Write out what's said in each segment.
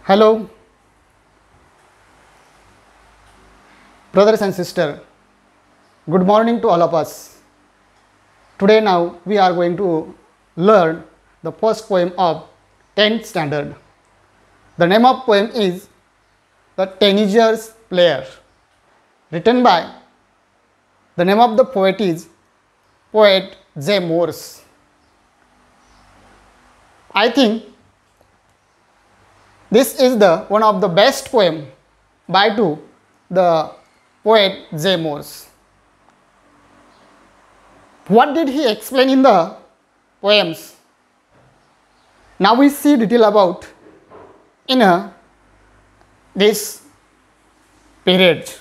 Hello, brothers and sisters. Good morning to all of us. Today now we are going to learn the first poem of 10th standard. The name of poem is The Teenager's Player, written by, the name of the poet is poet J.Morse. I think this is the one of the best poem by the poet J.Morse. What did he explain in the poems? Now we see detail about in this period.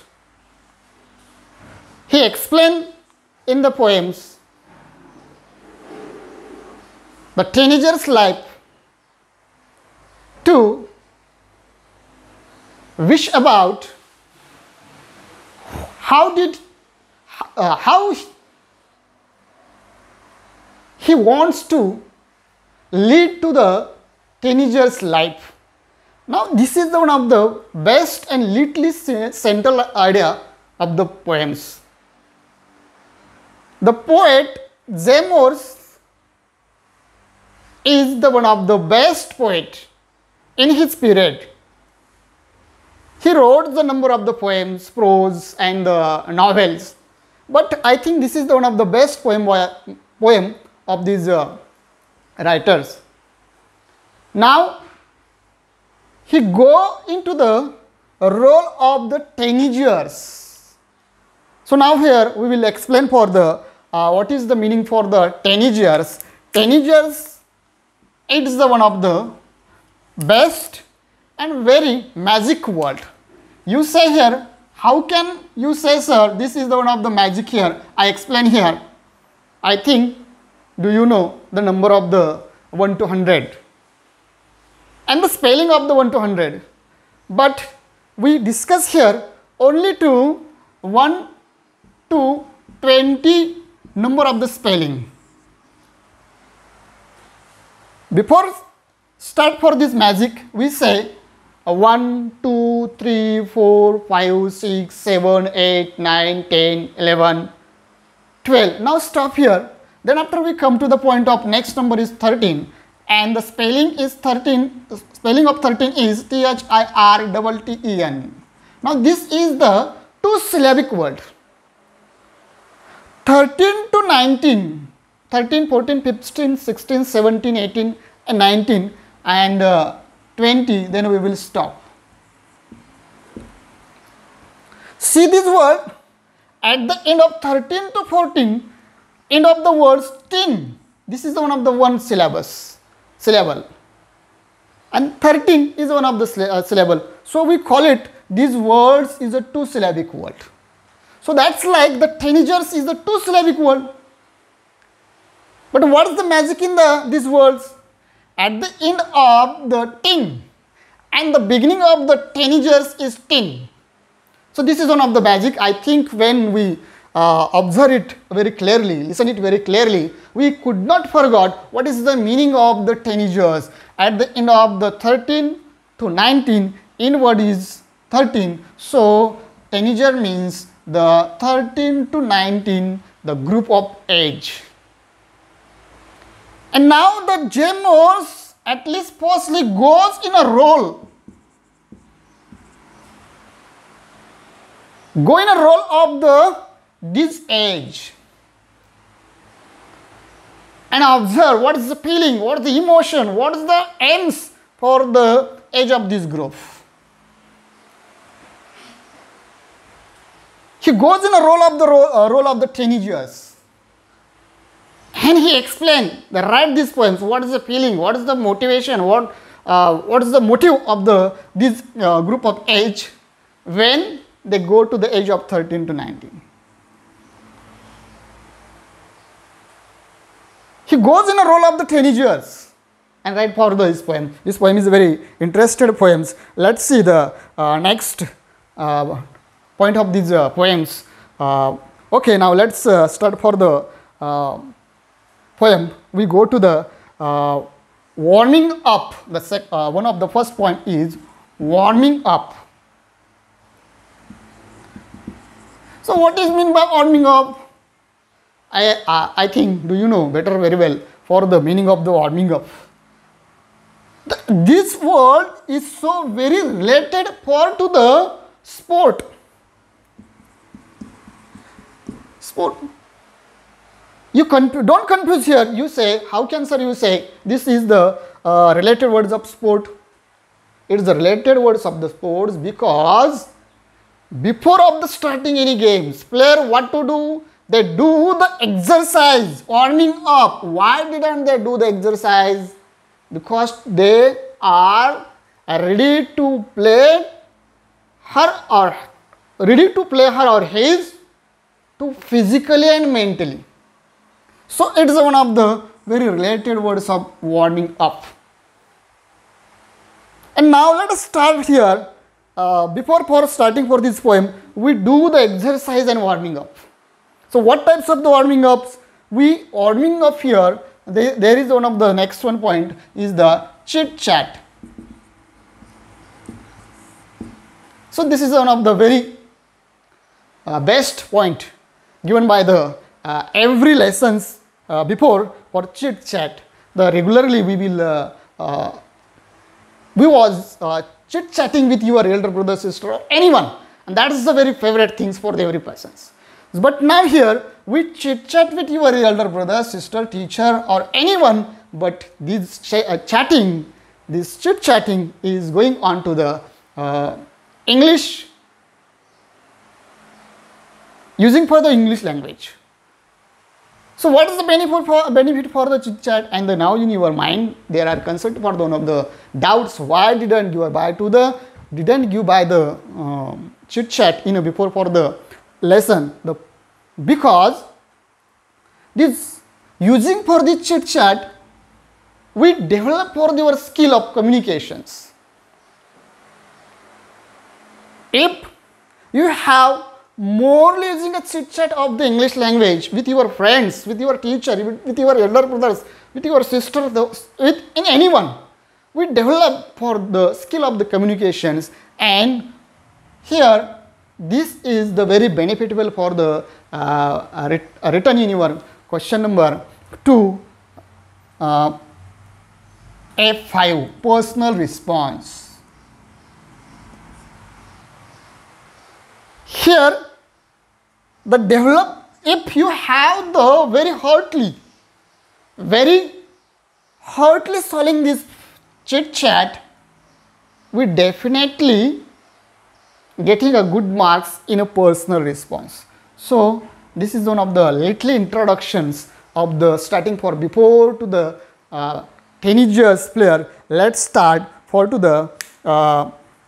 He explained in the poems the teenager's life to wish about how he wants to lead to the teenager's life. Now this is one of the best and little central idea of the poems. The poet J.Morse is the one of the best poet in his period. He wrote the number of the poems, prose and novels, but I think this is the one of the best poem of these writers. Now he go into the role of the teenagers. So now here we will explain for the what is the meaning for the teenagers. Teenagers, it is the one of the best and very magic word. You say here, how can you say, sir, this is the one of the magic here? I explain here. I think, do you know the number of the 1 to 100 and the spelling of the 1 to 100? But we discuss here only to 1 to 20 number of the spelling. Before start for this magic, we say 1, 2, 3, 4, 5, 6, 7, 8, 9, 10, 11, 12. Now stop here. Then after we come to the point of next number is 13, and the spelling is 13. The spelling of 13 is THIRTTEN. Now this is the two syllabic word. 13 to 19, 13, 14, 15, 16, 17, 18 and 19 and 20, then we will stop. See this word at the end of 13 to 14, end of the words teen. This is one of the one syllable, and 13 is one of the syllable. So we call it, these words is a two syllabic word. So that's like the teenagers is the two syllabic word. But what is the magic in these words? At the end of the teen and the beginning of the teenagers is teen. So this is one of the magic. I think when we observe it very clearly, listen it very clearly, we could not forget what is the meaning of the teenagers. At the end of the 13 to 19, inward is 13. So teenager means the 13 to 19, the group of age. And now the J.Morse at least firstly goes in a role. Go in a role of this age. And observe what is the feeling, what is the emotion, what is the aims for the age of this group. He goes in a role of the teenagers. And he explained, write these poems, what is the feeling, what is the motivation, what is the motive of this group of age when they go to the age of 13 to 19. He goes in a role of the teenagers and write for this poem. This poem is a very interesting poem. Let's see the next point of these poems. Okay, now let's start for the poem. We go to the warming up. One of the first point is warming up. So what is meant by warming up? I think, do you know better very well for the meaning of the warming up? This word is so very related to the sport. Sport. You don't confuse here. You say, how can sir you say this is the related words of sport? It is the related words of the sports because before of the starting any games, player what to do? They do the exercise, warming up. Why didn't they do the exercise? Because they are ready to play her or his to physically and mentally. So it is one of the very related words of warming up. And now let us start here. Before starting for this poem, we do the exercise and warming up. So what types of the warming ups? We warming up here. There is one of the next one point is the chit chat. So this is one of the very best point given by the every lessons before for chit chat. The regularly we was chit chatting with your elder brother, sister, or anyone, and that is the very favorite things for the every persons. But now here we chit chat with your elder brother, sister, teacher, or anyone. But this chit chatting is going on to the English, using for the English language. So what is the benefit for the chit chat? And now in your mind there are concerned for one of the doubts. Why didn't you buy the chit chat before for the lesson? Because this using for the chit chat we develop for your skill of communications. If you have more using a chit chat of the English language with your friends, with your teacher, with your elder brothers, with your sister, with anyone, we develop for the skill of the communications. And here this is the very beneficial for the written in your question number 2, F5, personal response. Here the develop, if you have the very heartily solving this chit chat, we definitely getting a good marks in a personal response. So this is one of the little introductions of the starting for before to the teenagers player. Let's start for to the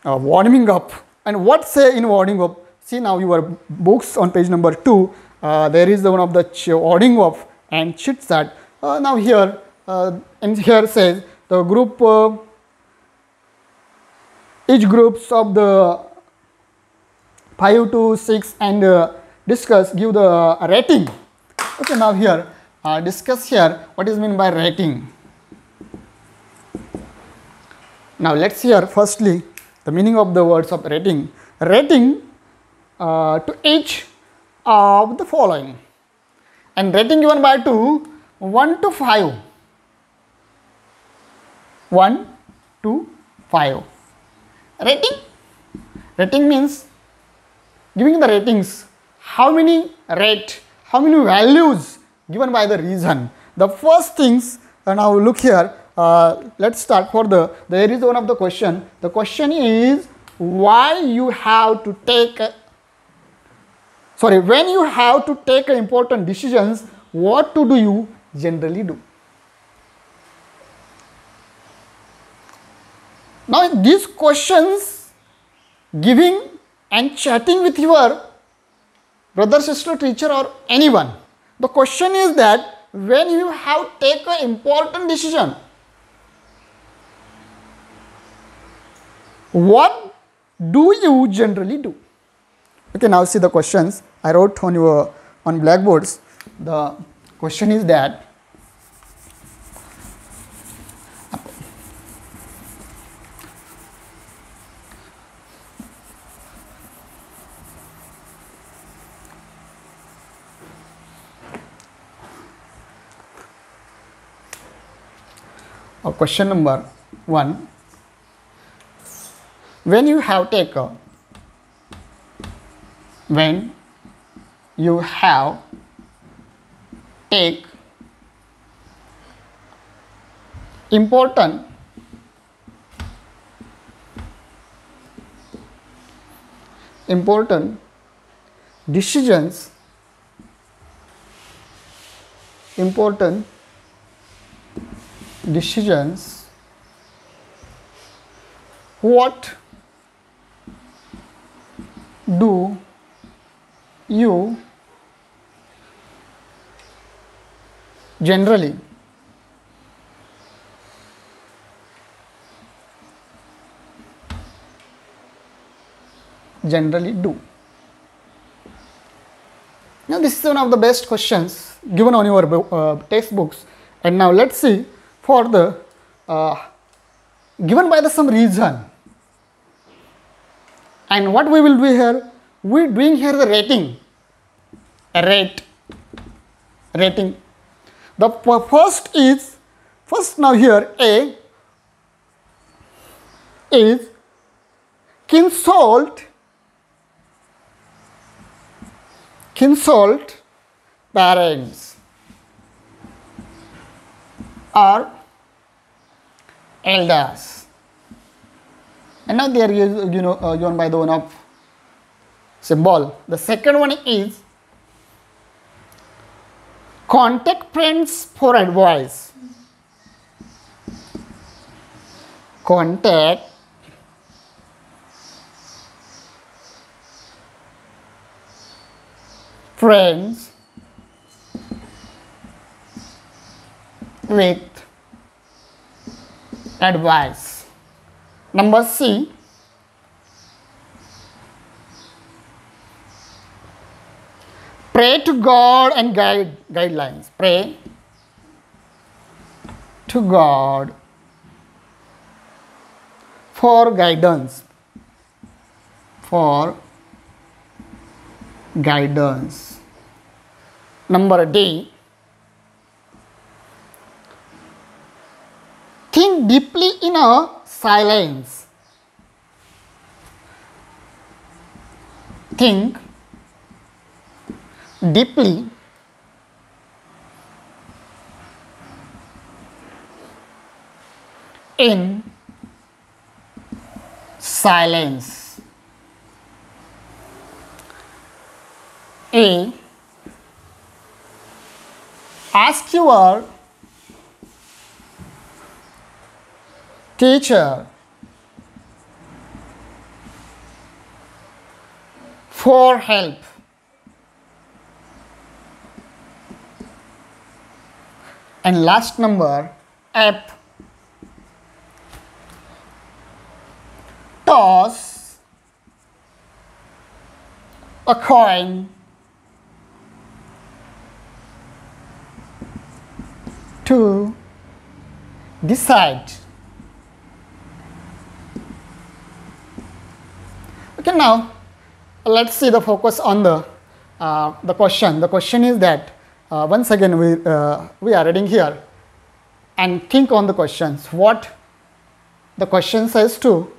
warming up. And what say in warming up? See now your books on page number 2, there is the one of the warming up and chit chat. Now here and here says the group, each groups of the 5 to 6 and discuss, give the rating. Okay, now here discuss here what is meant by rating. Now let's hear firstly the meaning of the words of rating. Rating to each of the following, and rating given by 1 to 5. 1 to 5. Rating means giving the ratings. How many values given by the reason. The first things, now look here, let's start for there is one of the question. The question is why you have to take when you have to take important decisions, what do you generally do? Now these questions, giving and chatting with your brother, sister, teacher, or anyone, the question is that when you have to take an important decision, what do you generally do? Okay, now see the questions I wrote on blackboards. The question is that Question number 1. When you have take important decisions, what do you generally do? Now this is one of the best questions given on your textbooks, and now let's see for the given by the some reason, and what we will do here, we doing here the rating. The first now here A is consult parents or elders, and now there is given by the one of symbol. The second one is contact friends for advice. Contact friends with advice. Number C, pray to God and guidelines. Pray to God for guidance. Number D, think deeply in a silence. Think deeply in silence. A, ask your teacher for help. And last number F, toss a coin to decide. Okay, now let's see the focus on the question. The question is that once again we are reading here and think on the questions. What the question says to,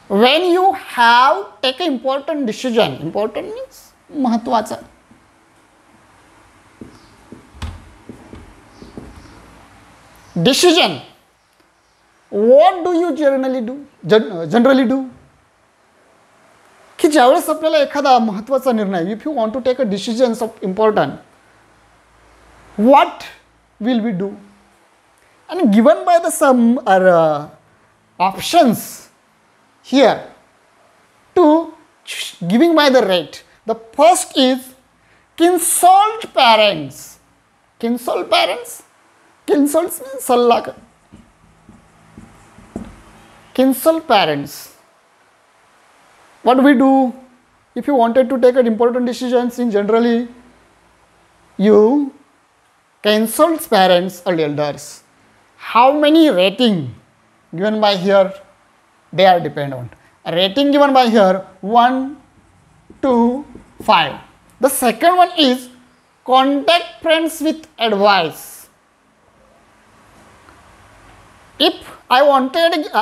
when you have take an important decision, important means महत्वाचा, decision, what do you generally do? की ज्यावेळेस आपल्याला एखादा महत्त्वाचा निर्णय, if you want to take a decisions of important, what will we do? And given by the some options here to giving by the rate. The first is consult parents. Consult parents. Consult means sallah. Consult parents. What do we do if you wanted to take an important decisions in generally? You consult parents or elders. How many rating given by here? They are depend on. A rating given by here 1, 2, 5. The second one is contact friends with advice. If I want to be given,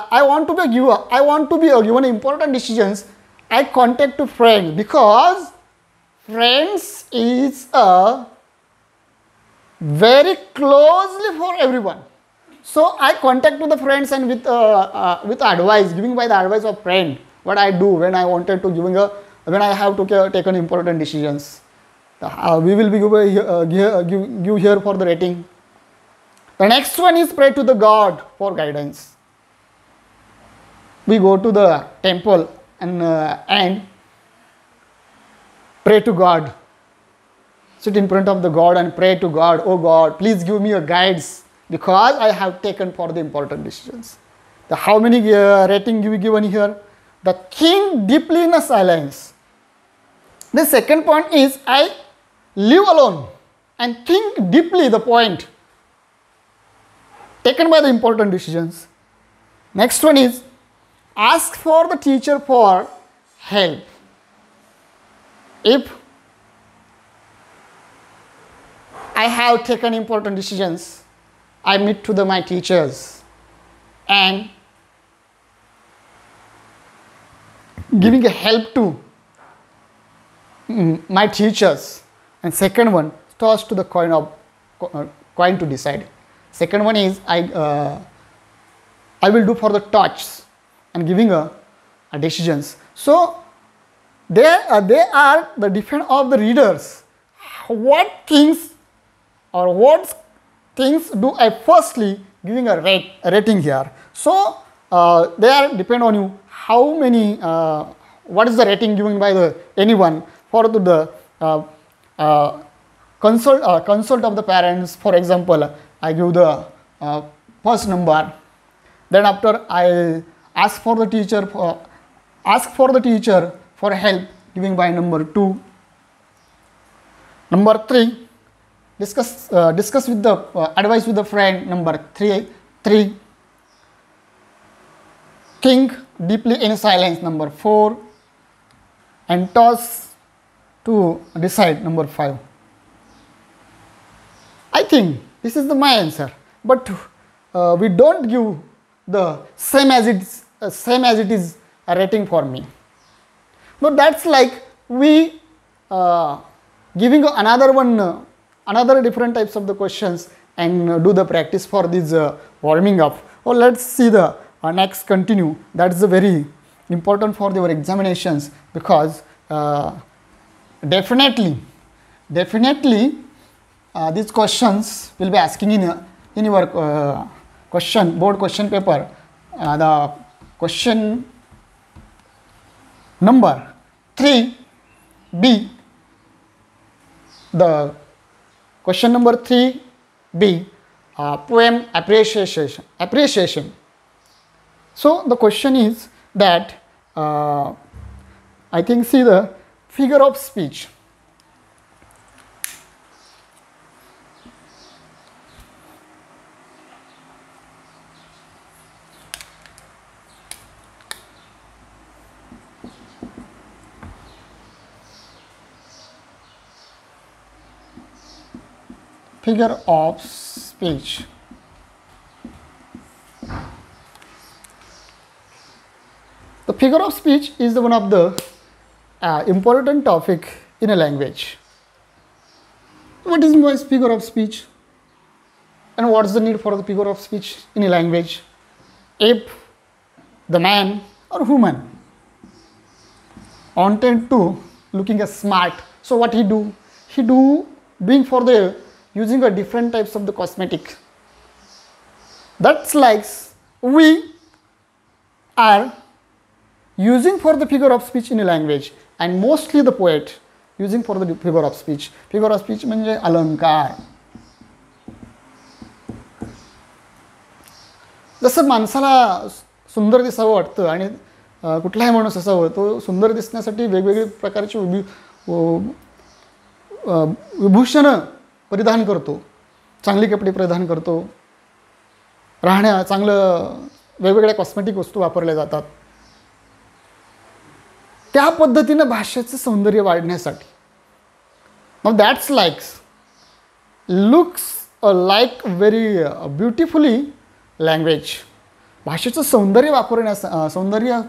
I want to be given important decisions, I contact to friends, because friends is a very closely for everyone. So I contact to the friends and with advice, giving by the advice of friend, what I do when I wanted to when I have to take an important decisions. We will be give here for the rating. The next one is pray to the God for guidance. We go to the temple and pray to God. Sit in front of the God and pray to God. Oh God, please give me a guides, because I have taken for the important decisions. The how many rating we given here? The think deeply in a silence. The second point is I live alone and think deeply the point taken by the important decisions. Next one is ask for the teacher for help. If I have taken important decisions, I meet to my teachers and giving a help to my teachers. And second one, toss to the coin to decide. Second one is I will do for the touch and giving a decisions. So they are the different of the readers. What things or what things do I firstly giving a rating here. So they are depend on you how many what is the rating given by the anyone for the consult of the parents. For example, I give the first number, then after I ask for the teacher for help, giving by number 2. Number 3, discuss with the advice with the friend. Number 3, think deeply in silence. Number 4, and toss to decide. Number 5. I think this is my answer, but we don't give the same as it is a rating for me. No, that's like we giving another different types of the questions and do the practice for this warming up. Or let's see the next continue. That is very important for your examinations, because definitely these questions will be asking in your board question paper. The question number 3B, the question number 3B, poem appreciation. So the question is that I think see the figure of speech. Figure of speech. The figure of speech is one of the important topic in a language. What is my figure of speech, and what is the need for the figure of speech in a language? If the man or woman wanted to looking as smart, so what he do being for the using a different types of the cosmetic. That's like we are using for the figure of speech in a language, and mostly the poet using for the figure of speech. Figure of speech म्हणजे अलंकार. जसं माणसाला सुंदर दिसावं वाटतं आणि कुठलाही माणूस असावं, तो सुंदर दिसण्यासाठी वेगवेगळ्या प्रकारची विभूषण परिधान करतो, चांगली कपडे परिधान करतो, राहण्या चांगलं वेगवेगळ्या कॉस्मेटिक वस्तू वापरल्या जातात. त्या पद्धतीने भाषेचं सौंदर्य वाढण्यासाठी. Now that's looks like very beautifully language. भाषेचं सौंदर्य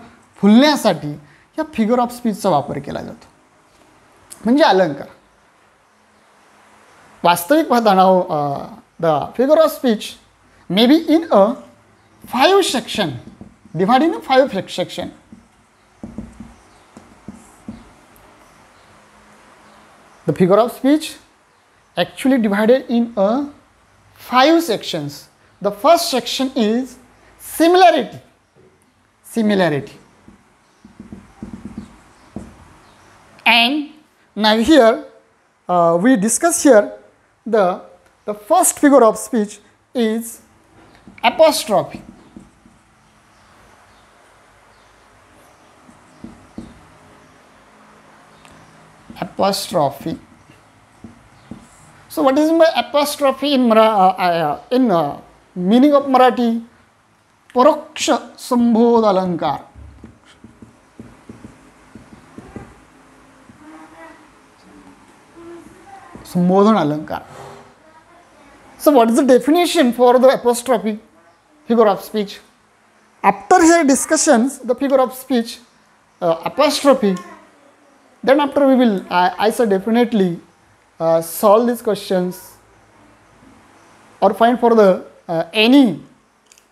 फुलण्यासाठी या फिगर ऑफ स्पीचचा वापर केला जातो. म्हणजे अलंकार. वास्तविक पाहता the figure of speech may be in a 5 section, divided in 5 section. The figure of speech actually divided in a 5 sections. The first section is similarity. And now here we discuss here the first figure of speech is apostrophe. Apostrophe. So what is my apostrophe in meaning of Marathi? परोक्ष संबोध अलंकार. संबोधन अलंकार. So what is the definition for the apostrophe figure of speech? After here discussions, the figure of speech apostrophe, then after we will, I shall definitely solve these questions or find for the any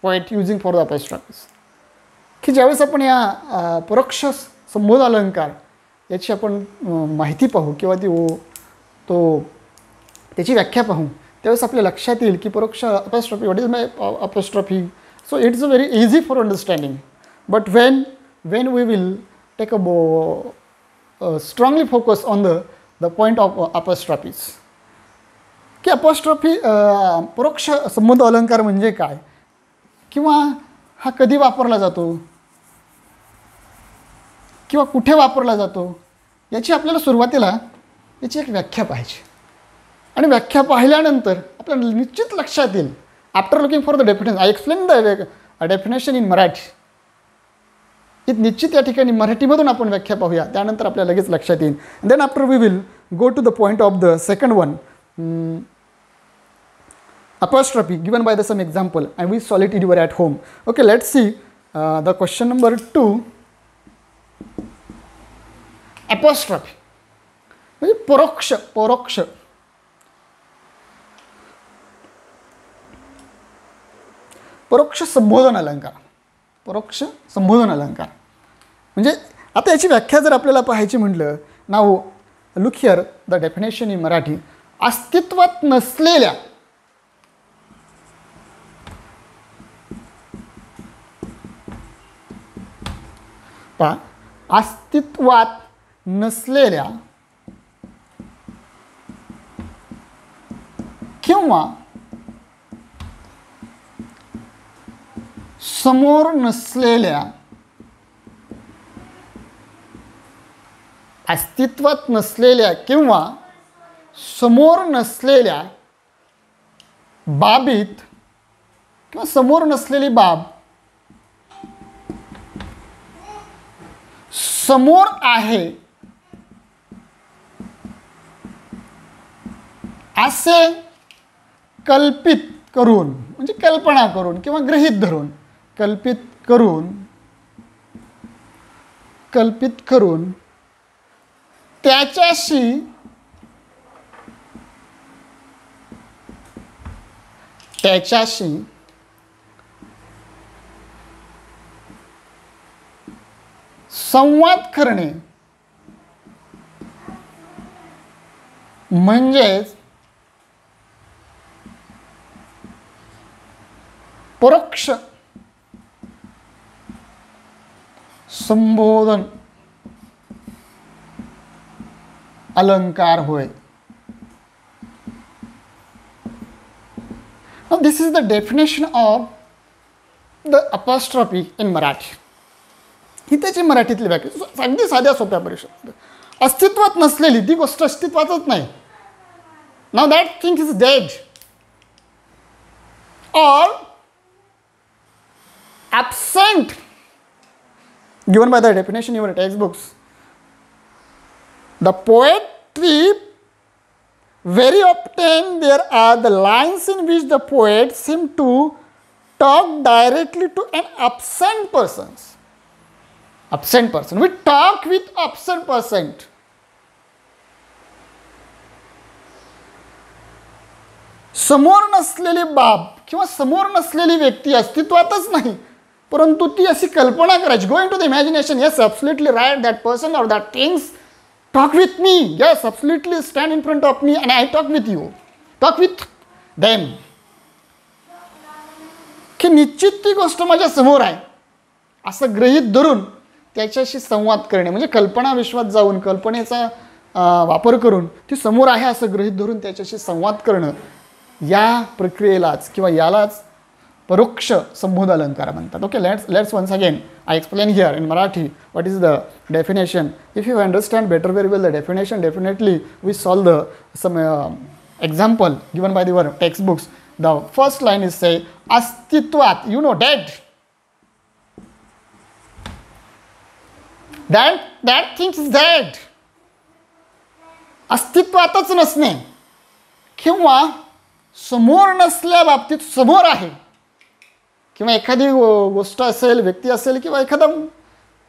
point using for the apostrophes. की ज्यावेळेस आपण या परोक्ष संबोध अलंकार याची आपण माहिती पाहू किंवा त्याची व्याख्या पाहू, त्यावेळेस आपल्या लक्षात येईल की परोक्ष apostrophe, what is my apostrophe? So it's very easy for understanding. But when we will take a strongly focus on the point of apostrophes, की apostrophe परोक्ष संबोध अलंकार म्हणजे काय किंवा हा कधी वापरला जातो किंवा कुठे वापरला जातो याची आपल्याला सुरुवातीला याची एक व्याख्या पाहिजे. आणि व्याख्या पाहिल्यानंतर आपल्याला निश्चित लक्षात येईल. After looking for the definition, I explain the definition in Marathi. निश्चित या ठिकाणी मराठीमधून आपण व्याख्या पाहूया, त्यानंतर आपल्याला लगेच लक्षात येईल. Then after we will go to the point of the second one, apostrophe given by the some example, and we solve it anywhere at home. Okay, let's see the question number 2. Apostrophe म्हणजे परोक्ष संबोधन अलंकार. म्हणजे आता याची व्याख्या जर आपल्याला पाहायची म्हटलं, now look here the definition in Marathi. अस्तित्वात नसलेल्या किंवा समोर नसलेल्या, अस्तित्वात नसलेल्या किंवा समोर नसलेल्या बाबीत किंवा समोर नसलेली बाब समोर आहे असे कल्पित करून, म्हणजे कल्पना करून किंवा गृहीत धरून, कल्पित करून त्याच्याशी संवाद करणे म्हणजेच परोक्ष संबोधन अलंकार होय. Now this is the definition of the apostrophe in Marathi. ही त्याची मराठीतली व्याख्या, अगदी साध्या सोप्या परिषद. अस्तित्वात नसलेली ती गोष्ट अस्तित्वातच नाही. Now that thing is dead or absent given by the definition in your textbooks. The poetry, very often there are the lines in which the poet seem to talk directly to an absent person. Absent person. We talk with absent person. समोर नसलेली बाब किंवा समोर नसलेली व्यक्ती अस्तित्वातच नाही, परंतु ती अशी कल्पना करायची. Going to the imagination. Yes, absolutely right. That person और that things talk with me. Yes, absolutely stand in front of me and I talk with you. Talk with them. की निश्चित ती गोष्ट माझ्या समोर आहे असं गृहीत धरून त्याच्याशी संवाद करणे, म्हणजे कल्पना विश्वात जाऊन कल्पनेचा वापर करून ती समोर आहे असं गृहीत धरून त्याच्याशी संवाद करणं, या प्रक्रियेलाच किंवा यालाच परोक्ष संबोध अलंकार म्हणतात. Okay, let's once again I explain here in Marathi what is the definition. If you understand better very well the definition, definitely we solve the some example given by the textbooks. The first line is say astitvat, you know, dead. That thing is dead. अस्तित्वातच नसणे किंवा समोर नसल्या बाबतीत समोर आहे, किंवा एखादी गोष्ट असेल, व्यक्ती असेल किंवा एखादा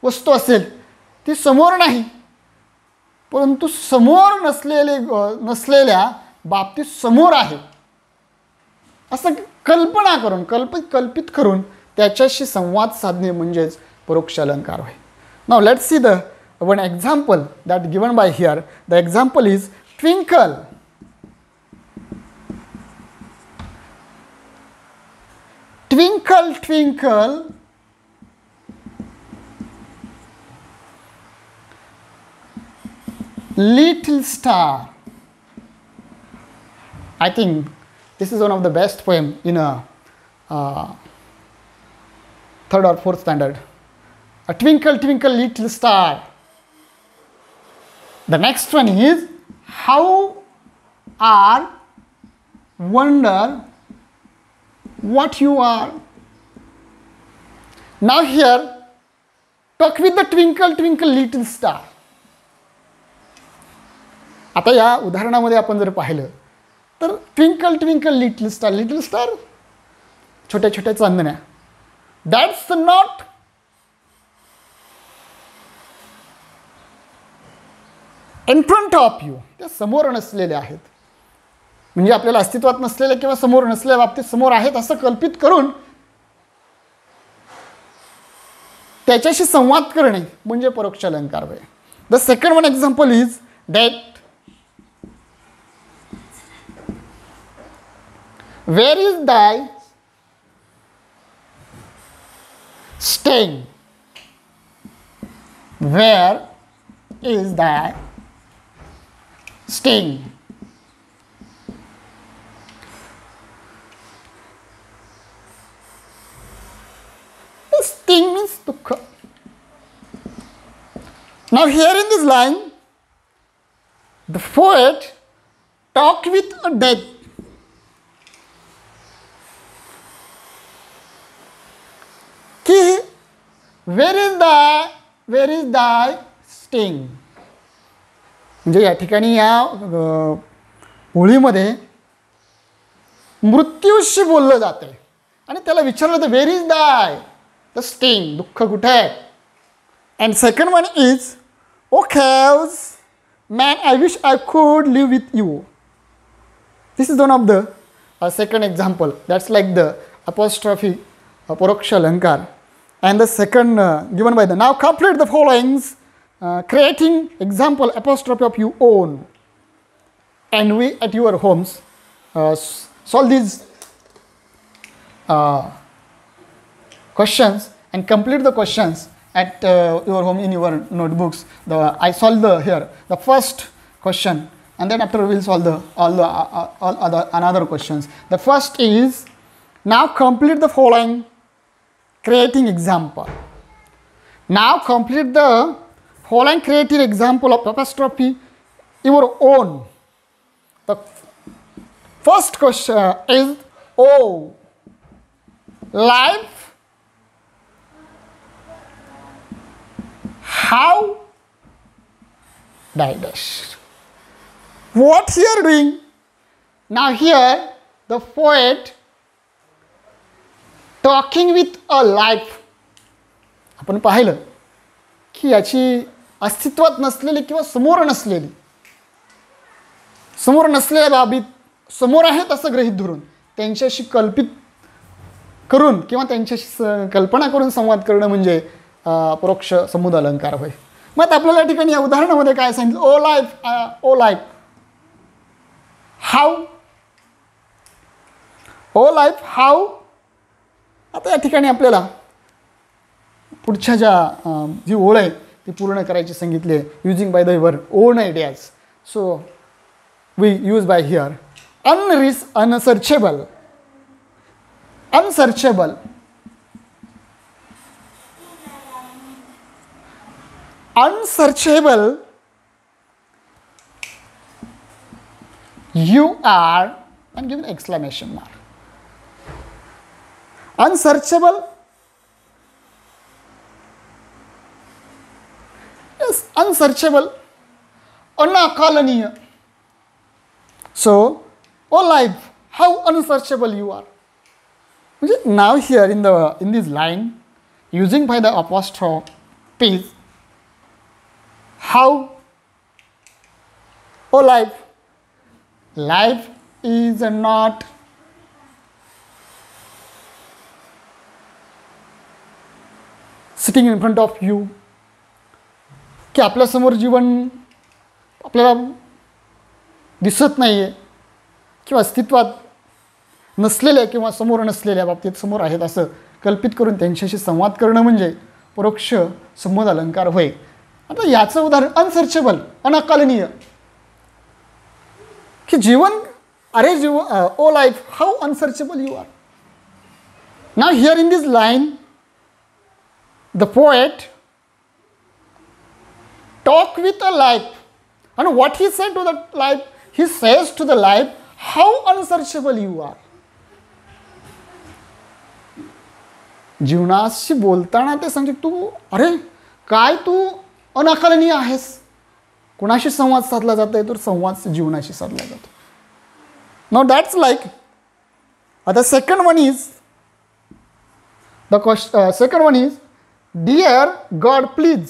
वस्तू असेल, ती समोर नाही परंतु समोर नसलेल्या बाबतीत समोर आहे असं कल्पना करून कल्पित करून त्याच्याशी संवाद साधणे म्हणजेच परोक्ष अलंकार होय. Now let's see the one example that given by here. The example is twinkle. Twinkle, twinkle, little star. I think this is one of the best poem in a third or fourth standard. A twinkle, twinkle, little star. The next one is how are wonder what you are. Now here talk with the twinkle twinkle little star. आता या उदाहरणामध्ये आपण जर पाहिलं तर twinkle twinkle little star, छोट्या छोट्या चांदण्या, that's not in front of you. त्या समोर नसलेल्या आहेत, म्हणजे आपल्याला अस्तित्वात नसलेल्या किंवा समोर नसलेल्या बाबतीत समोर आहेत असं कल्पित करून त्याच्याशी संवाद करणे म्हणजे परोक्ष अलंकार होय. The second one example is that where is दाय स्टेइंग. वेअर इज दाय staying. Sting means dukha. Now here in this line, the poet talked with a dead. Ki, where is thy sting? म्हणजे या ठिकाणी या ओळीमध्ये मृत्यूशी बोललं जाते आणि त्याला विचारलं तर where is thy the sting, दुःख कुठे आहे. And second one is O caves man I wish I could live with you. This is one of the second example that's like the apostrophe परोक्ष अलंकार. And the second given by the now complete the followings creating example apostrophe of you own, and we at your homes solve these questions and complete the questions at your home in your notebooks. I solve here the first question, and then after we will solve all other another questions. The first is, now complete the following creating example. Now complete the following creative example of apostrophe your own. The first question is, oh, life, how died. What he are doing? Now here the poet talking with a life. आपण पाहिलं की याची अस्तित्वात नसलेली किंवा समोर नसलेल्या बाबी समोर आहेत असं गृहीत धरून त्यांच्याशी कल्पित करून किंवा त्यांच्याशी कल्पना करून संवाद करणं म्हणजे परोक्ष संबोध अलंकार होय. मग आपल्याला या ठिकाणी या उदाहरणामध्ये काय सांगितलं, ओ लाईफ हाऊ. आता या ठिकाणी आपल्याला पुढच्या जी ओळ आहे ती पूर्ण करायची सांगितली आहे, using by the your own ideas. So we use by here unsearchable. You are, and give an exclamation mark. Unsearchable. Yes, unsearchable. Anakalanīya. So, oh life, how unsearchable you are. Now here in this line, using by the apostrophe, how, oh life is not sitting in front of you. की आपल्यासमोर जीवन आपल्याला दिसत नाही आहे किंवा अस्तित्वात नसलेल्या किंवा समोर नसलेल्या बाबतीत समोर आहेत असं कल्पित करून त्यांच्याशी संवाद करणं म्हणजे परोक्ष संबोध अलंकार होय. आता याचं उदाहरण अनसर्चेबल, अनाकलनीय, की जीवन, O life how unsearchable you are. Now here in this line the poet talk with a life, and what he said to the life, he says to the life, how unsearchable you are. जीवनाशी बोलताना ते सांगते, तू काय तू अनाकलनीय आहेस. कुणाशी संवाद साधला जातोय तर संवाद जीवनाशी साधला जातो. Now that's like the second one is deer God please.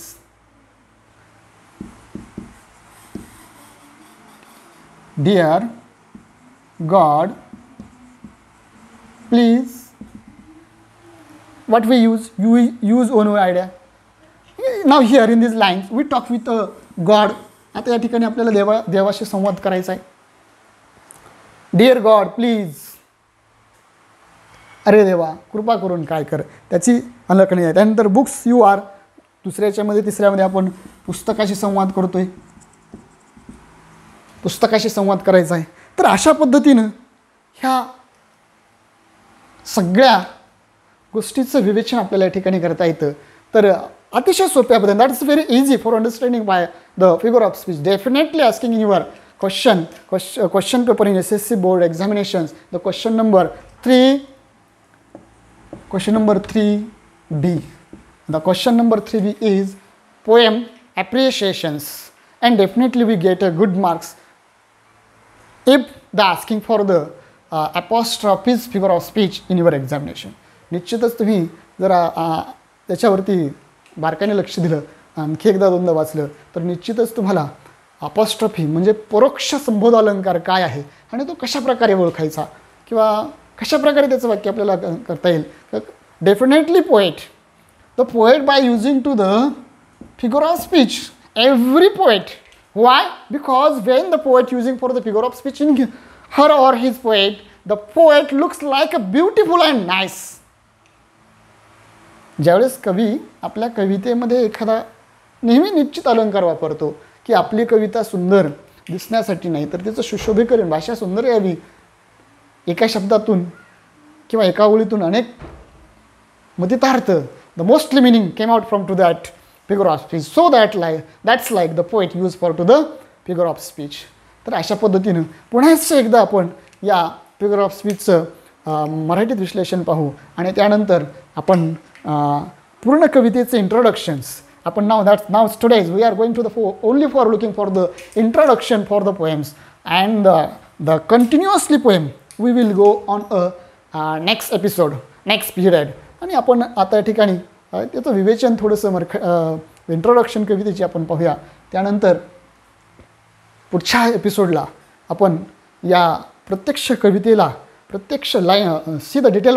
Dear God, please. What we use? You use own idea. Now here in these lines, we talk with God. आता या ठिकाणी आपल्याला देवाशी संवाद करायचा आहे. Dear God, please. अरे देवा, कृपा करून काय कर. त्याची अलकणी आहे. त्यानंतर बुक्स यू आर. दुसऱ्याच्यामध्ये तिसऱ्यामध्ये आपण पुस्तकाशी संवाद करतोय. पुस्तकाशी संवाद करायचा आहे. तर अशा पद्धतीनं ह्या सगळ्या गोष्टीचं विवेचन आपल्याला या ठिकाणी करता येतं. तर अतिशय सोप्या पद्धतीने, that is very easy for understanding by the figure of speech. Definitely asking in your question paper in SSC board examinations. The question number 3B. The question number 3B is poem appreciations, and definitely we get a good marks if the asking for the apostrophes figure of speech in your examination. निश्चितच तुम्ही जरा त्याच्यावरती बारकाईने लक्ष दिलं, आणखी एकदा दोनदा वाचलं तर निश्चितच तुम्हाला अपॉस्ट्रॉफी म्हणजे परोक्ष संबोध अलंकार काय आहे आणि तो कशा प्रकारे ओळखायचा किंवा कशा प्रकारे त्याचं वाक्य आपल्याला करता येईल. Definitely the poet by using to the figure of speech, every poet. Why? Because when the poet using for the figure of speech in her or his poet, the poet looks like a beautiful and nice. ज्यावेळेस कवी आपल्या कवितेमध्ये एखादा नेहमी निश्चित अलंकार वापरतो की आपली कविता सुंदर दिसण्यासाठी नाही तर त्याचं सुशोभीकरण, भाषा सुंदर यावी, एका शब्दातून किंवा एका ओळीतून अनेक मतितार्थ, the mostly meaning came out from to that figure of speech. So that's like the poet used for to the figure of speech. तर अशा पद्धतीनं पुन्हा एकदा आपण या फिगर ऑफ स्पीचचं मराठीत विश्लेषण पाहू आणि त्यानंतर आपण पूर्ण कवितेचे इंट्रोडक्शन्स आपण now today's we are going to only for looking for the introduction for the poems, and the continuously poem we will go on a next episode. Next period. आणि आपण आता या ठिकाणी त्याचं विवेचन थोडंसं इंट्रोडक्शन कवितेची आपण पाहूया. त्यानंतर पुढच्या एपिसोडला आपण या प्रत्यक्ष कवितेला प्रत्यक्ष line see the detail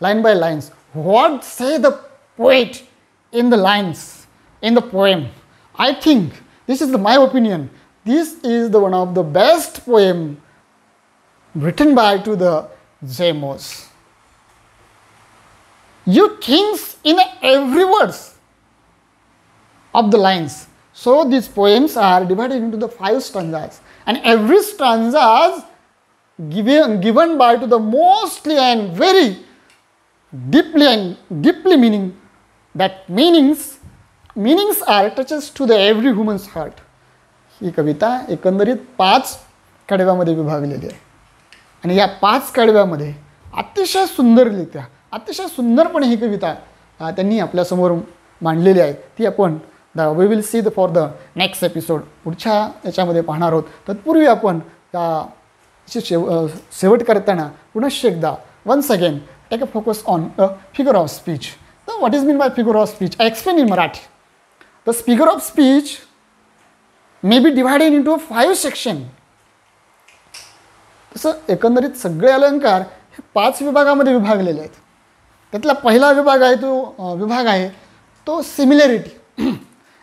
line by lines. What say the poet in the lines in the poem? I think this is my opinion. This is the one of the best poem written by to the J.Morse. You thinks in every words of the lines. So these poems are divided into the 5 stanzas, and every stanza given by to the mostly and very deeply meaning. That meanings are touches to the every human's heart. ही कविता एकंदरीत 5 कडव्यामध्ये विभागलेली आहे आणि या 5 कडव्यामध्ये अतिशय सुंदररित्या अतिशय सुंदरपणे ही कविता त्यांनी आपल्यासमोर मांडलेली आहे. ती आपण we will see for the next episode पुढच्या याच्यामध्ये पाहणार आहोत. तत्पूर्वी आपण शेवट करताना पुनश्च एकदा once again take a focus on a figure of speech. Now what is meant by figure of speech? I explain in Marathi. The figure of speech may be divided into 5 sections. तसं एकंदरीत सगळे अलंकार हे 5 विभागामध्ये विभागलेले आहेत. त्यातला पहिला विभाग आहे तो सिमिलॅरिटी.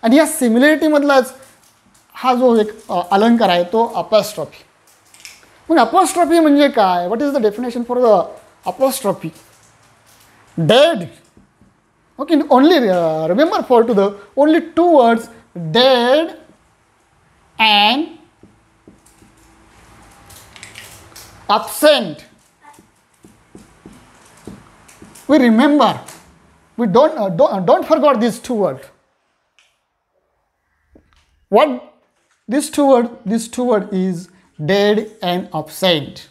आणि या सिमिलॅरिटीमधलाच हा जो एक अलंकार आहे तो अपॉस्ट्रॉफी. मग अपॉस्ट्रॉफी म्हणजे काय? What is the definition for the apostrophe? Dead. Okay, only remember for to the only 2 words, dead and absent. We remember. We don't forget these 2 words. What these two word is dead and absent.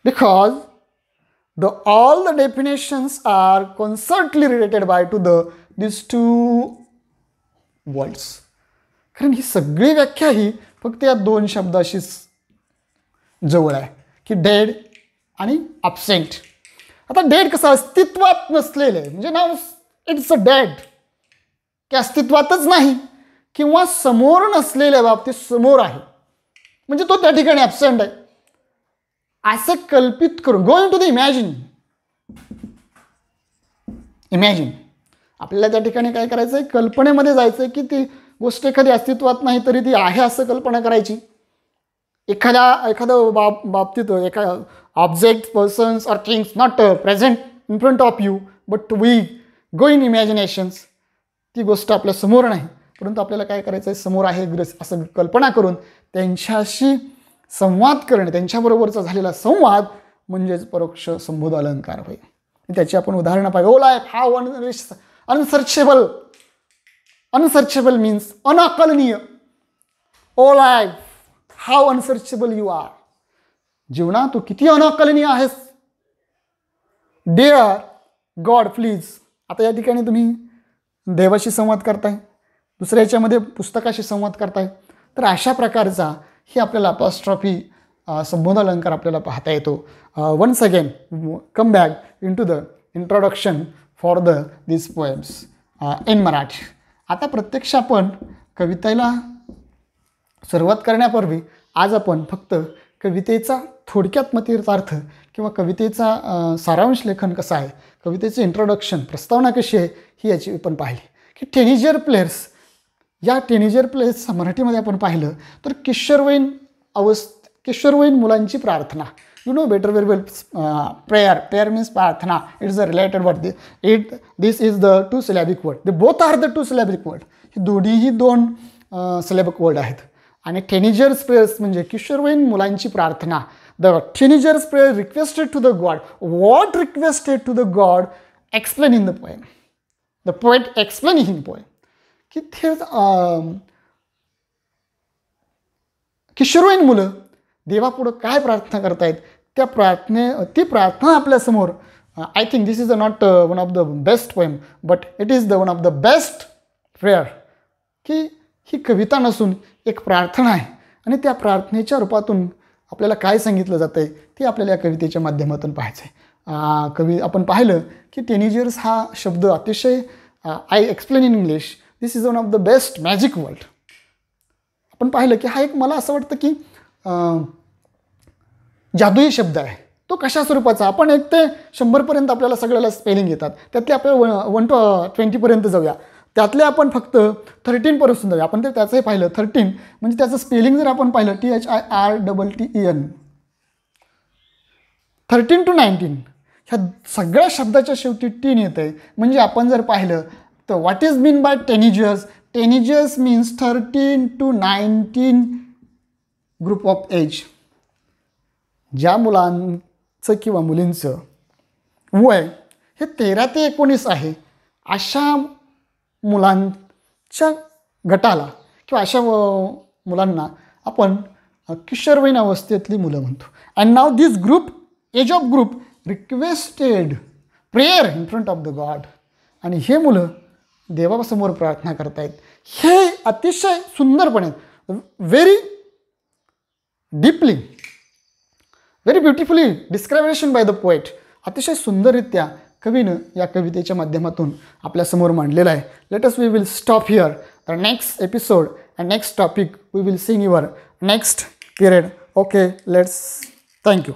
Because all the definitions are constantly related by to these 2 words. कारण ही सगळी व्याख्या ही फक्त या 2 शब्दाशीच जवळ आहे की dead आणि absent. आता डेड कसं अस्तित्वात नसलेले म्हणजे नाव इट्स अ डेड की अस्तित्वातच नाही किंवा समोर नसलेल्या बाबतीत समोर आहे म्हणजे तो त्या ठिकाणी ॲब्सेंट आहे असं कल्पित करून गोइंग टू द इमॅजिन आपल्याला त्या ठिकाणी काय करायचं आहे कल्पनेमध्ये जायचं आहे की ती गोष्ट एखादी अस्तित्वात नाही तरी ती आहे असं कल्पना करायची. एखाद्या बाबतीत ऑब्जेक्ट पर्सन्स और things not present in front of you but we go in imaginations. ती गोष्ट आपल्या समोर नाही परंतु आपल्याला काय करायचं आहे समोर आहे असं कल्पना करून त्यांच्याशी संवाद करणे त्यांच्याबरोबरचा झालेला संवाद म्हणजेच परोक्ष संबोध अलंकार होय. त्याची आपण उदाहरणं पाहिजे. O life how unsearchable means अनाकलनीय. O life how unsearchable you are. जीवना तू किती अनाकलनीय आहेस. Dear God please. आता या ठिकाणी तुम्ही देवाशी संवाद करताय दुसऱ्या याच्यामध्ये पुस्तकाशी संवाद करताय तर अशा प्रकारचा ही आपल्याला अपॉस्ट्रॉफी संबोध अलंकार आपल्याला पाहता येतो. Once again come back into the introduction for this poems in Marathi. आता प्रत्यक्ष आपण कवितेला सुरुवात करण्यापूर्वी आज आपण फक्त कवितेचा थोडक्यात मतितार्थ किंवा कवितेचा सारांश लेखन कसं आहे कवितेचे इंट्रोडक्शन प्रस्तावना कशी आहे ही याची आपण पाहिली की टीनेजर प्लेयर्स या टीनेजर प्लेयर्स मराठीमध्ये आपण पाहिलं तर किशोरवयीन मुलांची प्रार्थना. You know better very well prayer means प्रार्थना. It's a related word. This is the 2 syllabic word. They both are the 2 syllabic word. ही दोन्हीही 2 सिलॅबिक वर्ड आहेत. आणि टीनेजर्स प्रेयर्स म्हणजे किशोरवयीन मुलांची प्रार्थना. The teenagers prayer requested to the god. What requested to the god explain in the poem. The poet explain in poem की ते किशोरवयीन मुलं देवापुढं काय प्रार्थना करतायत ती प्रार्थना आपल्यासमोर. I think this is not one of the best poem but it is the one of the best prayer. की ही कविता नसून एक प्रार्थना आहे आणि त्या प्रार्थनेच्या रूपातून आपल्याला काय सांगितलं जातं आहे ते आपल्याला या कवितेच्या माध्यमातून पाहायचं आहे. कवी आपण पाहिलं की टीनेजर्स हा शब्द अतिशय I explain in English, this is one of the best magic word. आपण पाहिलं की हा एक मला असं वाटतं की जादुई शब्द आहे. तो कशा स्वरूपाचा, आपण 1 ते 100पर्यंत आपल्याला सगळ्याला स्पेलिंग येतात, त्यातले आपल्याला 1 to 20पर्यंत जाऊया. त्यातले आपण फक्त 13पर्यंत जाऊया. आपण ते त्याचंही पाहिलं 13 म्हणजे त्याचं स्पेलिंग जर आपण पाहिलं THIRTTEN 13 to 19 ह्या सगळ्या शब्दाच्या शेवटी टीन येतं आहे. म्हणजे आपण जर पाहिलं तर what is mean by teenagers, teenagers means 13 to 19 group of age. ज्या मुलांचं किंवा मुलींचं वय हे 13 ते 19 आहे, अशा मुलांच्या गटाला किंवा अशा मुलांना आपण किशोरवयीन अवस्थेतली मुलं म्हणतो. And now this group, age of group requested prayer in front of the God. आणि हे मुलं देवासमोर प्रार्थना करतायत. हे अतिशय सुंदरपणे, very deeply, very beautifully description by the poet, अतिशय सुंदररित्या कवीनं या कवितेच्या माध्यमातून आपल्यासमोर मांडलेलं आहे. Let us we will stop here. The next episode and next topic we will see in your next period. Okay, let's, thank you.